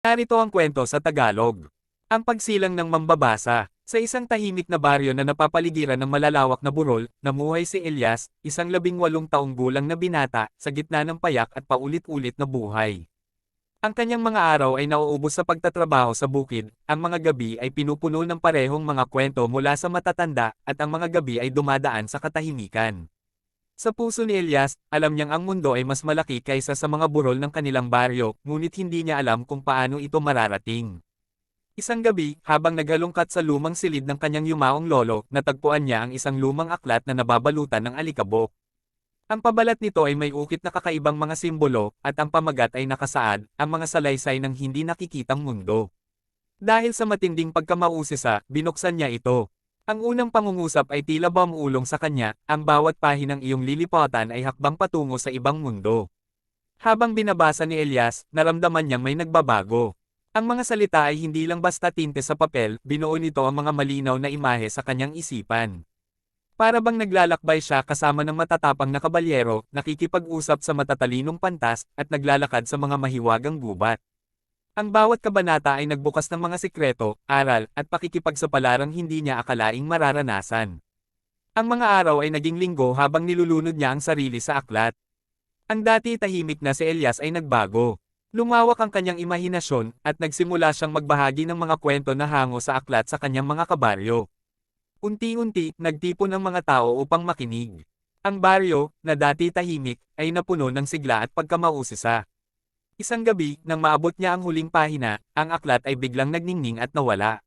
Narito ang kwento sa Tagalog. Ang pagsilang ng mambabasa. Sa isang tahimik na baryo na napapaligiran ng malalawak na burol, namuhay si Elias, isang 18 taong gulang na binata, sa gitna ng payak at paulit-ulit na buhay. Ang kanyang mga araw ay nauubos sa pagtatrabaho sa bukid, ang mga gabi ay pinupuno ng parehong mga kwento mula sa matatanda, at ang mga gabi ay dumadaan sa katahimikan. Sa puso ni Elias, alam niyang ang mundo ay mas malaki kaysa sa mga burol ng kanilang baryo, ngunit hindi niya alam kung paano ito mararating. Isang gabi, habang naghalungkat sa lumang silid ng kanyang yumaong lolo, natagpuan niya ang isang lumang aklat na nababalutan ng alikabok. Ang pabalat nito ay may ukit na kakaibang mga simbolo, at ang pamagat ay nakasaad, ang mga salaysay ng hindi nakikitang mundo. Dahil sa matinding pagkamausisa, binuksan niya ito. Ang unang pangungusap ay tila bumuulong sa kanya, ang bawat pahinang iyong lilipatan ay hakbang patungo sa ibang mundo. Habang binabasa ni Elias, naramdaman niyang may nagbabago. Ang mga salita ay hindi lang basta tinte sa papel, binuo nito ang mga malinaw na imahe sa kanyang isipan. Para bang naglalakbay siya kasama ng matatapang na kabalyero, nakikipag-usap sa matatalinong pantas, at naglalakad sa mga mahiwagang gubat. Ang bawat kabanata ay nagbukas ng mga sikreto, aral, at pakikipagsapalaran hindi niya akalaing mararanasan. Ang mga araw ay naging linggo habang nilulunod niya ang sarili sa aklat. Ang dati tahimik na si Elias ay nagbago. Lumawak ang kanyang imahinasyon, at nagsimula siyang magbahagi ng mga kwento na hango sa aklat sa kanyang mga kabaryo. Unti-unti, nagtipon ang mga tao upang makinig. Ang baryo, na dati tahimik, ay napuno ng sigla at pagkamausisa. Isang gabi, nang maabot niya ang huling pahina, ang aklat ay biglang nagningning at nawala.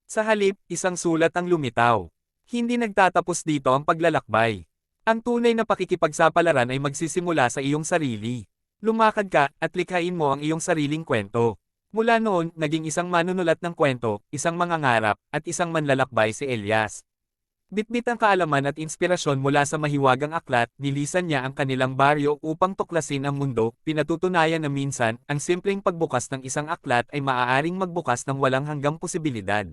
Sa halip, isang sulat ang lumitaw. Hindi nagtatapos dito ang paglalakbay. Ang tunay na pakikipagsapalaran ay magsisimula sa iyong sarili. Lumakad ka, at likhain mo ang iyong sariling kwento. Mula noon, naging isang manunulat ng kwento, isang mangangarap, at isang manlalakbay si Elias. Bitbit ang kaalaman at inspirasyon mula sa mahiwagang aklat, nilisan niya ang kanilang baryo upang tuklasin ang mundo, pinatutunayan na minsan, ang simpleng pagbukas ng isang aklat ay maaaring magbukas ng walang hanggang posibilidad.